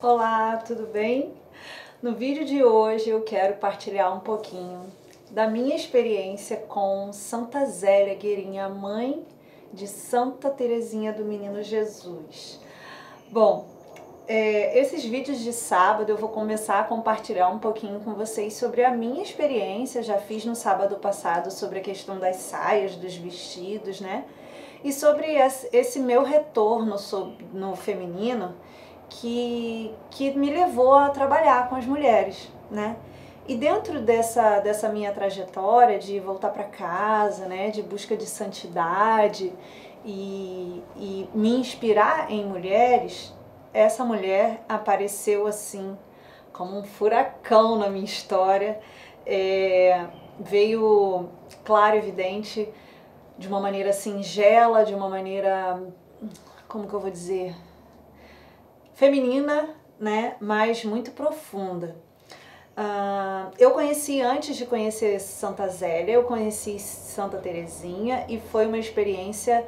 Olá, tudo bem? No vídeo de hoje eu quero partilhar um pouquinho da minha experiência com Santa Zélia Gueirinha, mãe de Santa Teresinha do Menino Jesus. Bom, esses vídeos de sábado eu vou começar a compartilhar um pouquinho com vocês sobre a minha experiência. Já fiz no sábado passado sobre a questão das saias, dos vestidos, né? E sobre esse meu retorno no feminino que me levou a trabalhar com as mulheres, né? E dentro dessa minha trajetória de voltar para casa, né, de busca de santidade e me inspirar em mulheres, essa mulher apareceu assim como um furacão na minha história. Veio claro, evidente, de uma maneira singela, de uma maneira, como que eu vou dizer, feminina, né, mas muito profunda. Eu conheci, antes de conhecer Santa Zélia, eu conheci Santa Teresinha e foi uma experiência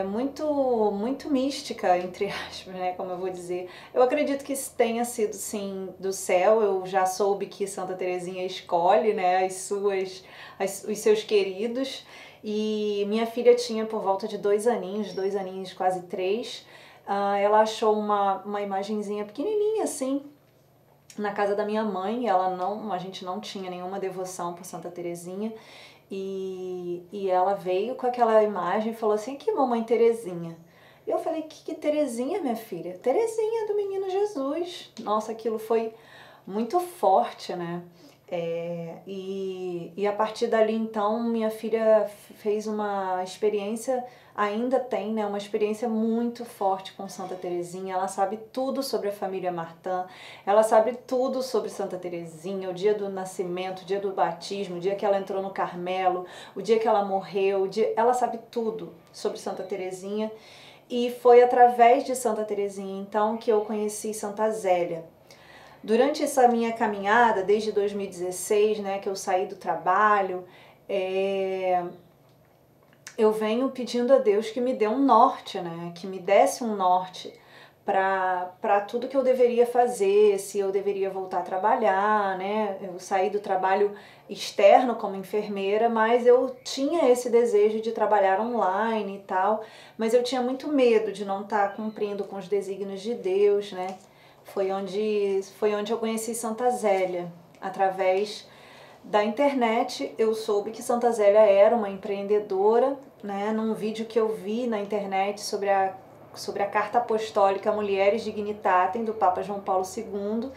muito mística, entre aspas, né, como eu vou dizer. Eu acredito que isso tenha sido, sim, do céu. Eu já soube que Santa Teresinha escolhe, né, os seus queridos, e minha filha tinha por volta de 2 aninhos, quase 3. Ela achou uma imagenzinha pequenininha assim na casa da minha mãe. A gente não tinha nenhuma devoção por Santa Teresinha, e ela veio com aquela imagem e falou assim: que mamãe Teresinha? E eu falei: que Teresinha, minha filha? Teresinha do Menino Jesus. Nossa, aquilo foi muito forte, né? E a partir dali, então, minha filha fez uma experiência, ainda tem, né, uma experiência muito forte com Santa Teresinha. Ela sabe tudo sobre a família Martin, ela sabe tudo sobre Santa Teresinha, o dia do nascimento, o dia do batismo, o dia que ela entrou no Carmelo, o dia que ela morreu, ela sabe tudo sobre Santa Teresinha. E foi através de Santa Teresinha, então, que eu conheci Santa Zélia. Durante essa minha caminhada, desde 2016, né, que eu saí do trabalho, eu venho pedindo a Deus que me dê um norte, né, que me desse um norte para tudo que eu deveria fazer, se eu deveria voltar a trabalhar, né. Eu saí do trabalho externo como enfermeira, mas eu tinha esse desejo de trabalhar online e tal, mas eu tinha muito medo de não estar cumprindo com os desígnios de Deus, né. Foi onde eu conheci Santa Zélia. Através da internet eu soube que Santa Zélia era uma empreendedora, né? Num vídeo que eu vi na internet sobre a Carta Apostólica Mulieris Dignitatem do Papa João Paulo II,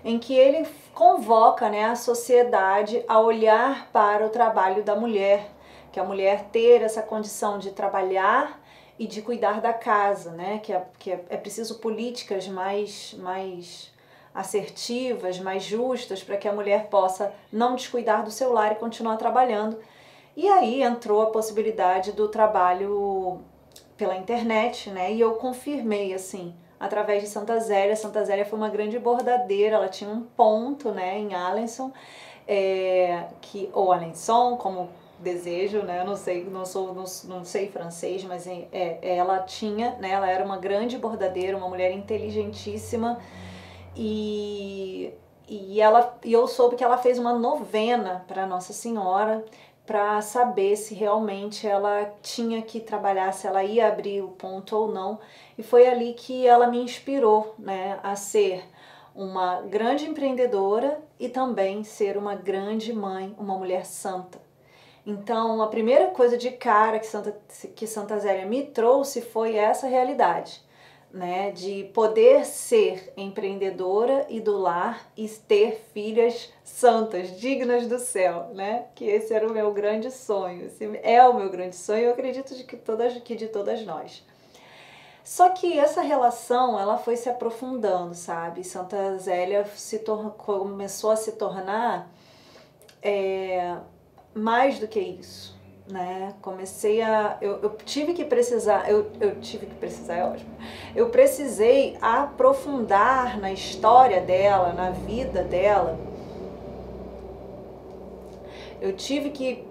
em que ele convoca, né, a sociedade a olhar para o trabalho da mulher, que a mulher ter essa condição de trabalhar e de cuidar da casa, né? Que é preciso políticas mais assertivas, mais justas, para que a mulher possa não descuidar do seu lar e continuar trabalhando. E aí entrou a possibilidade do trabalho pela internet, né? E eu confirmei, assim, através de Santa Zélia. Santa Zélia foi uma grande bordadeira, ela tinha um ponto, né, em Alençon, ou Alençon, como desejo, né? Eu não sei, não sei francês, mas ela tinha, né? Ela era uma grande bordadeira, uma mulher inteligentíssima, e eu soube que ela fez uma novena para Nossa Senhora para saber se realmente ela tinha que trabalhar, se ela ia abrir o ponto ou não. E foi ali que ela me inspirou, né, a ser uma grande empreendedora e também ser uma grande mãe, uma mulher santa. Então, a primeira coisa de cara que Santa Zélia me trouxe foi essa realidade, né, de poder ser empreendedora e do lar e ter filhas santas, dignas do céu, né? Que esse era o meu grande sonho, esse é o meu grande sonho, eu acredito que de todas nós. Só que essa relação, ela foi se aprofundando, sabe? Santa Zélia começou a se tornar mais do que isso, né? Eu tive que precisar, é ótimo. Eu precisei aprofundar na história dela, na vida dela. Eu tive que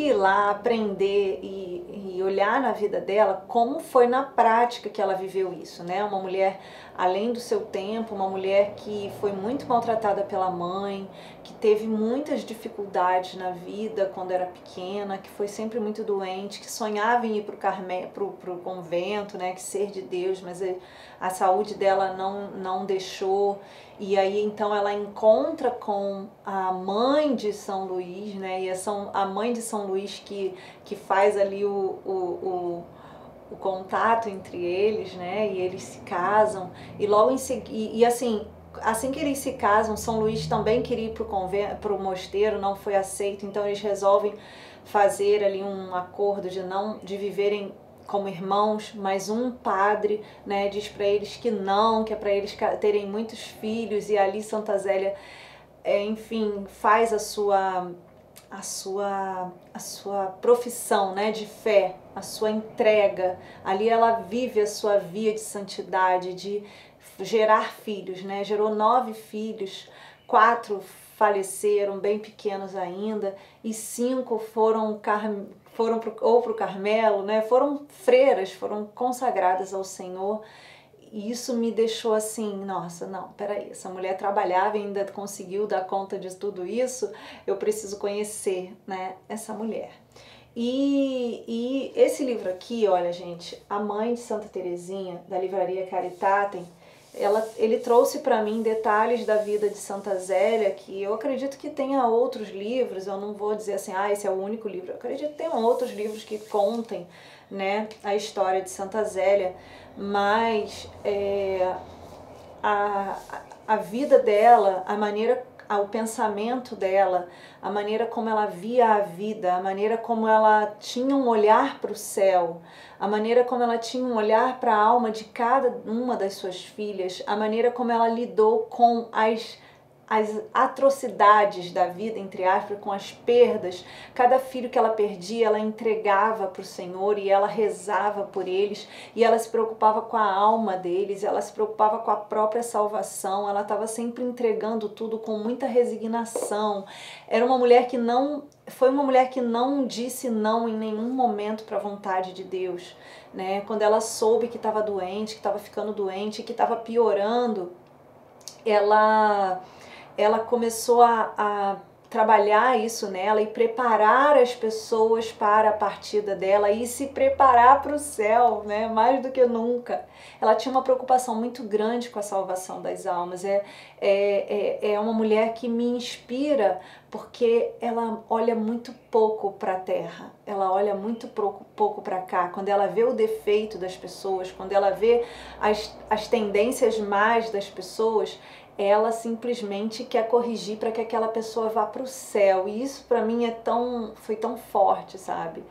ir lá aprender e olhar na vida dela como foi na prática que ela viveu isso, né? Uma mulher além do seu tempo, uma mulher que foi muito maltratada pela mãe, que teve muitas dificuldades na vida quando era pequena, que foi sempre muito doente, que sonhava em ir pro convento, né, que ser de Deus, mas a saúde dela não deixou. E aí então ela encontra com a mãe de São Luís, né, e é a mãe de São Luís que faz ali o contato entre eles, né? E eles se casam. E logo em seguida, assim que eles se casam, São Luís também queria ir para o mosteiro, não foi aceito. Então eles resolvem fazer ali um acordo de viverem como irmãos, mas um padre, né, diz para eles que não, que é para eles terem muitos filhos. E ali Santa Zélia, enfim, faz a sua profissão, né, de fé, a sua entrega. Ali ela vive a sua via de santidade, de gerar filhos, né? Gerou 9 filhos, 4 faleceram bem pequenos ainda e 5 foram para o Carmelo, né? Foram freiras, foram consagradas ao Senhor. E isso me deixou assim, nossa, não, peraí, essa mulher trabalhava e ainda conseguiu dar conta de tudo isso, eu preciso conhecer, né, essa mulher. E esse livro aqui, olha, gente, A Mãe de Santa Teresinha, da livraria Caritatem, ele trouxe para mim detalhes da vida de Santa Zélia, que eu acredito que tenha outros livros, eu não vou dizer assim, esse é o único livro, eu acredito que tenham outros livros que contem, né, a história de Santa Zélia, mas a vida dela, o pensamento dela, a maneira como ela via a vida, a maneira como ela tinha um olhar para o céu, a maneira como ela tinha um olhar para a alma de cada uma das suas filhas, a maneira como ela lidou com as atrocidades da vida, entre aspas, com as perdas. Cada filho que ela perdia, ela entregava para o Senhor e ela rezava por eles e ela se preocupava com a alma deles, ela se preocupava com a própria salvação, ela estava sempre entregando tudo com muita resignação. Era uma mulher que foi uma mulher que não disse não em nenhum momento para a vontade de Deus, né? Quando ela soube que estava doente, que estava ficando doente, que estava piorando, ela começou a trabalhar isso nela e preparar as pessoas para a partida dela e se preparar para o céu, né? Mais do que nunca. Ela tinha uma preocupação muito grande com a salvação das almas. É uma mulher que me inspira porque ela olha muito pouco para a terra, ela olha muito pouco para cá. Quando ela vê o defeito das pessoas, quando ela vê as tendências más das pessoas, ela simplesmente quer corrigir para que aquela pessoa vá para o céu. E isso para mim foi tão forte, sabe?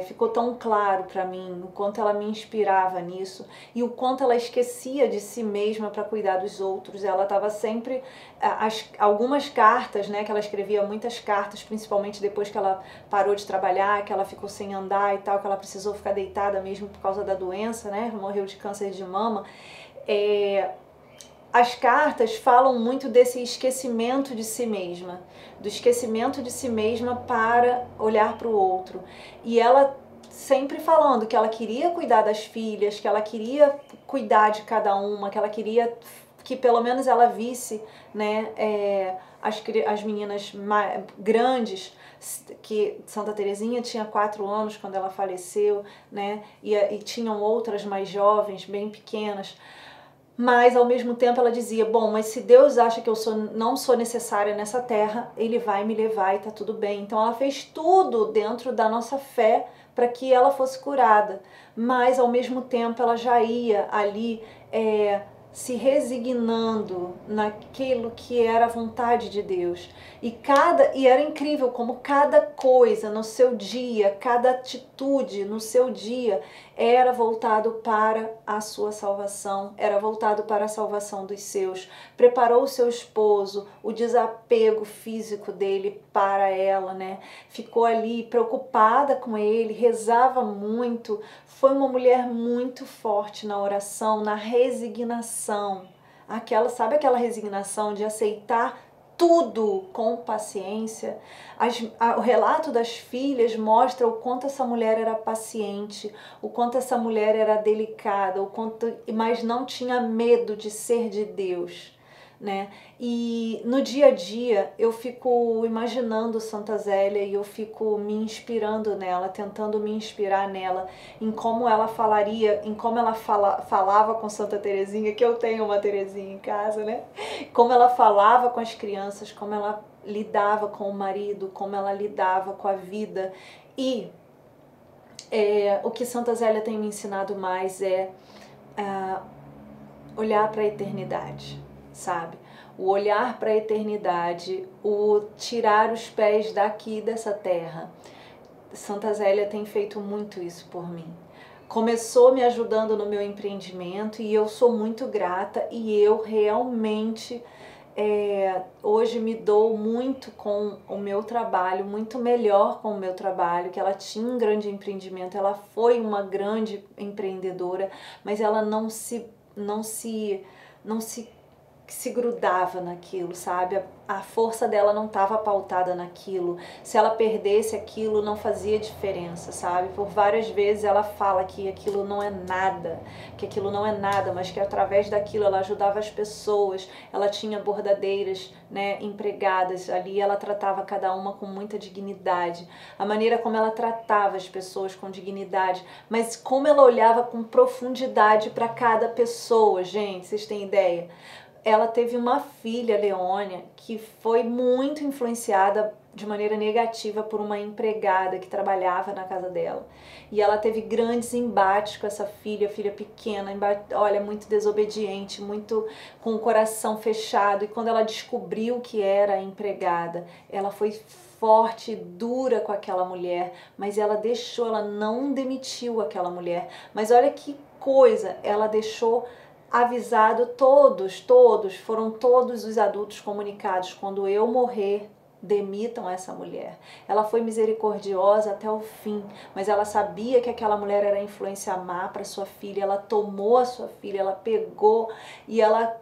Ficou tão claro para mim o quanto ela me inspirava nisso e o quanto ela esquecia de si mesma para cuidar dos outros. Ela estava sempre... algumas cartas, né, que ela escrevia muitas cartas, principalmente depois que ela parou de trabalhar, que ela ficou sem andar e tal, que ela precisou ficar deitada mesmo por causa da doença, né, morreu de câncer de mama. As cartas falam muito desse esquecimento de si mesma, do esquecimento de si mesma para olhar para o outro. E ela sempre falando que ela queria cuidar das filhas, que ela queria cuidar de cada uma, que ela queria que pelo menos ela visse, né, as meninas grandes, que Santa Teresinha tinha 4 anos quando ela faleceu, né, e tinham outras mais jovens, bem pequenas. Mas ao mesmo tempo ela dizia, bom, mas se Deus acha que eu não sou necessária nessa terra, Ele vai me levar e tá tudo bem. Então ela fez tudo dentro da nossa fé para que ela fosse curada. Mas ao mesmo tempo ela já ia ali se resignando naquilo que era a vontade de Deus. E era incrível como cada coisa no seu dia, cada atitude no seu dia era voltado para a sua salvação, era voltado para a salvação dos seus. Preparou o seu esposo, o desapego físico dele para ela, né? Ficou ali preocupada com ele, rezava muito. Foi uma mulher muito forte na oração, na resignação. Sabe aquela resignação de aceitar tudo com paciência. O relato das filhas mostra o quanto essa mulher era paciente, o quanto essa mulher era delicada, mas não tinha medo de ser de Deus, né? E no dia a dia eu fico imaginando Santa Zélia e eu fico me inspirando nela, tentando me inspirar nela, em como ela falaria, em como ela falava com Santa Teresinha, que eu tenho uma Teresinha em casa, né? Como ela falava com as crianças, como ela lidava com o marido, como ela lidava com a vida. E o que Santa Zélia tem me ensinado mais é olhar para a eternidade, sabe? O olhar para a eternidade, o tirar os pés daqui dessa terra. Santa Zélia tem feito muito isso por mim. Começou me ajudando no meu empreendimento e eu sou muito grata, e eu realmente hoje me dou muito com o meu trabalho, muito melhor com o meu trabalho, que ela tinha um grande empreendimento, ela foi uma grande empreendedora, mas ela não se grudava naquilo, sabe? A força dela não estava pautada naquilo. Se ela perdesse aquilo, não fazia diferença, sabe? Por várias vezes ela fala que aquilo não é nada, mas que através daquilo ela ajudava as pessoas. Ela tinha bordadeiras, né, empregadas ali, ela tratava cada uma com muita dignidade. A maneira como ela tratava as pessoas com dignidade, mas como ela olhava com profundidade para cada pessoa, gente, vocês têm ideia? Ela teve uma filha, Leônia, que foi muito influenciada de maneira negativa por uma empregada que trabalhava na casa dela. E ela teve grandes embates com essa filha pequena, olha, muito desobediente, muito com o coração fechado. E quando ela descobriu que era a empregada, ela foi forte e dura com aquela mulher, mas ela não demitiu aquela mulher. Mas olha que coisa, ela deixou avisado foram todos os adultos comunicados: quando eu morrer, demitam essa mulher. Ela foi misericordiosa até o fim, mas ela sabia que aquela mulher era influência má para sua filha. Ela tomou a sua filha, ela pegou e ela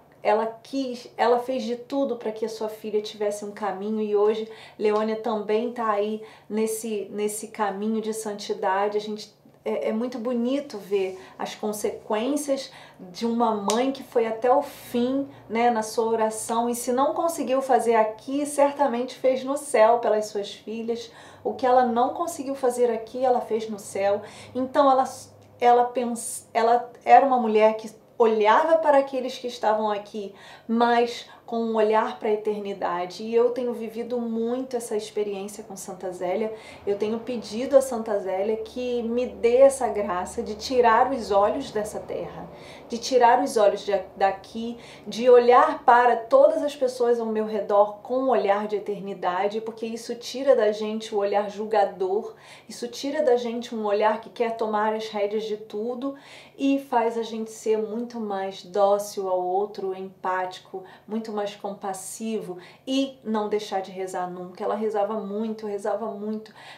fez de tudo para que a sua filha tivesse um caminho, e hoje Leônia também está aí nesse caminho de santidade. É muito bonito ver as consequências de uma mãe que foi até o fim, né, na sua oração, e se não conseguiu fazer aqui, certamente fez no céu pelas suas filhas. O que ela não conseguiu fazer aqui, ela fez no céu. Então ela era uma mulher que olhava para aqueles que estavam aqui, mas com um olhar para a eternidade. E eu tenho vivido muito essa experiência com Santa Zélia. Eu tenho pedido a Santa Zélia que me dê essa graça de tirar os olhos dessa terra, de tirar os olhos daqui, de olhar para todas as pessoas ao meu redor com um olhar de eternidade, porque isso tira da gente o olhar julgador, isso tira da gente um olhar que quer tomar as rédeas de tudo, e faz a gente ser muito mais dócil ao outro, empático, muito mais compassivo, e não deixar de rezar nunca. Ela rezava muito.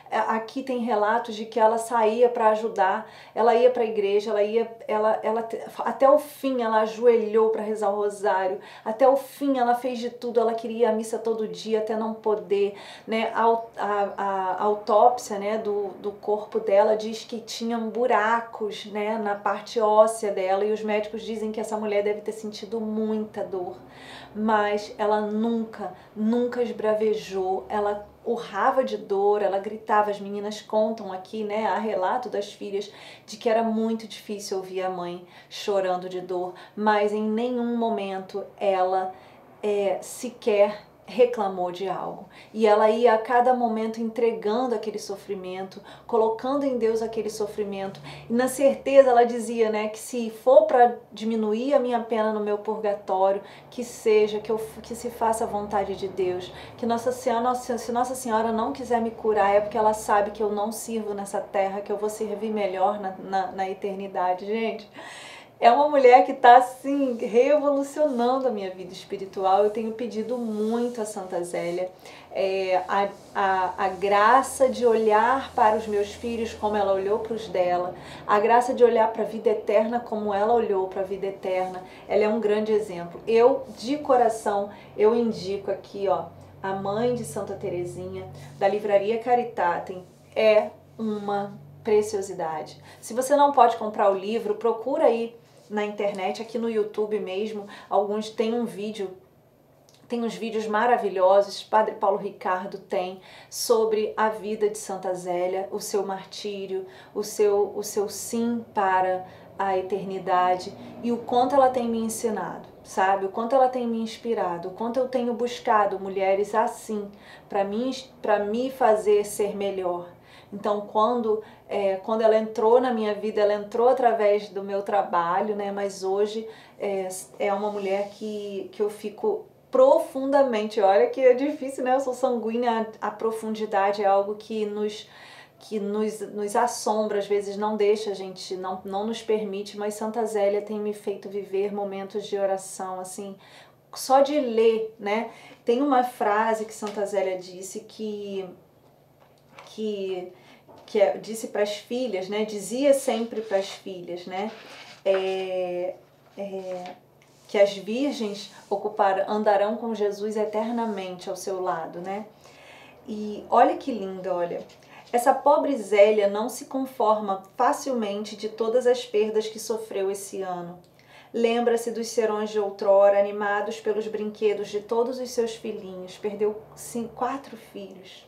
Aqui tem relatos de que ela saía para ajudar, ela ia para a igreja, até o fim ela ajoelhou para rezar o rosário, até o fim ela fez de tudo, ela queria a missa todo dia até não poder, né? A autópsia, né, do corpo dela diz que tinham buracos, né, na parte óssea dela, e os médicos dizem que essa mulher deve ter sentido muita dor, mas ela nunca esbravejou. Ela urrava de dor, ela gritava. As meninas contam aqui, né, há relato das filhas de que era muito difícil ouvir a mãe chorando de dor, mas em nenhum momento ela sequer reclamou de algo. E ela ia a cada momento entregando aquele sofrimento, colocando em Deus aquele sofrimento, e na certeza ela dizia, né, que se for para diminuir a minha pena no meu purgatório, que seja, que se faça a vontade de Deus, que se Nossa Senhora não quiser me curar, é porque ela sabe que eu não sirvo nessa terra, que eu vou servir melhor na eternidade. Gente, é uma mulher que está assim revolucionando a minha vida espiritual. Eu tenho pedido muito a Santa Zélia a graça de olhar para os meus filhos como ela olhou para os dela, a graça de olhar para a vida eterna como ela olhou para a vida eterna. Ela é um grande exemplo. Eu, de coração, eu indico aqui, ó, a mãe de Santa Teresinha, da Livraria Caritatem, é uma preciosidade. Se você não pode comprar o livro, procura aí na internet, aqui no YouTube mesmo, alguns tem um vídeo, tem uns vídeos maravilhosos, Padre Paulo Ricardo tem, sobre a vida de Santa Zélia, o seu martírio, o seu sim para a eternidade e o quanto ela tem me ensinado, sabe? O quanto ela tem me inspirado, o quanto eu tenho buscado mulheres assim, para me fazer ser melhor. Então, quando ela entrou na minha vida, ela entrou através do meu trabalho, né? Mas hoje é uma mulher que eu fico profundamente. Olha que é difícil, né? Eu sou sanguínea, a profundidade é algo que nos assombra, às vezes não deixa a gente, não nos permite, mas Santa Zélia tem me feito viver momentos de oração, assim, só de ler, né? Tem uma frase que Santa Zélia disse disse para as filhas, né? Dizia sempre para as filhas, né? Que as virgens andarão com Jesus eternamente ao seu lado, né? E olha que linda, olha. Essa pobre Zélia não se conforma facilmente de todas as perdas que sofreu esse ano. Lembra-se dos serões de outrora, animados pelos brinquedos de todos os seus filhinhos. Perdeu 4 filhos.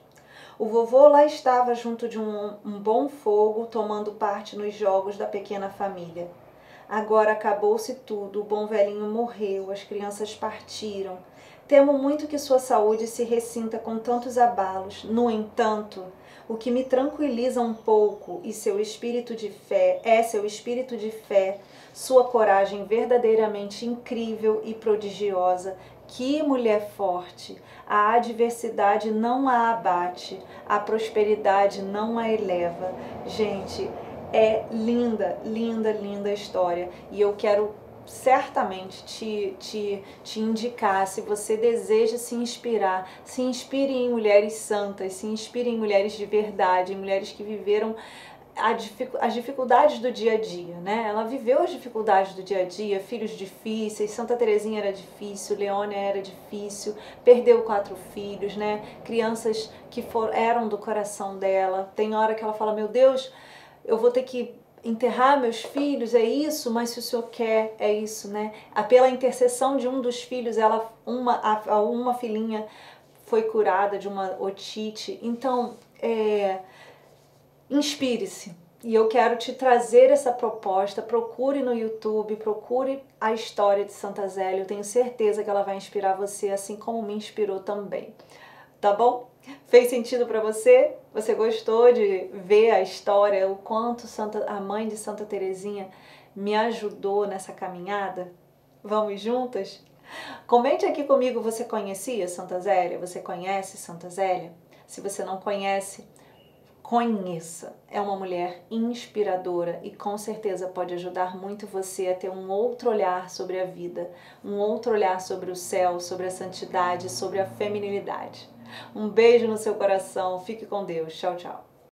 O vovô lá estava junto de um bom fogo, tomando parte nos jogos da pequena família. Agora acabou-se tudo, o bom velhinho morreu, as crianças partiram. Temo muito que sua saúde se ressinta com tantos abalos. No entanto, o que me tranquiliza um pouco é seu espírito de fé, sua coragem verdadeiramente incrível e prodigiosa. Que mulher forte! A adversidade não a abate, a prosperidade não a eleva. Gente, é linda, linda, linda a história. E eu quero certamente te indicar, se você deseja se inspire em mulheres santas, se inspire em mulheres de verdade, em mulheres que viveram as dificuldades do dia a dia, né? Ela viveu as dificuldades do dia a dia, filhos difíceis, Santa Teresinha era difícil, Leônia era difícil, perdeu 4 filhos, né? Crianças que eram do coração dela. Tem hora que ela fala, meu Deus, eu vou ter que enterrar meus filhos, é isso? Mas se o Senhor quer, é isso, né? Pela intercessão de um dos filhos, uma filhinha foi curada de uma otite. Então, inspire-se. E eu quero te trazer essa proposta. Procure no YouTube, procure a história de Santa Zélia. Eu tenho certeza que ela vai inspirar você, assim como me inspirou também. Tá bom? Fez sentido para você? Você gostou de ver a história, o quanto a mãe de Santa Teresinha me ajudou nessa caminhada? Vamos juntas? Comente aqui comigo, você conhecia Santa Zélia? Você conhece Santa Zélia? Se você não conhece, conheça. É uma mulher inspiradora e com certeza pode ajudar muito você a ter um outro olhar sobre a vida, um outro olhar sobre o céu, sobre a santidade, sobre a feminilidade. Um beijo no seu coração, fique com Deus. Tchau, tchau.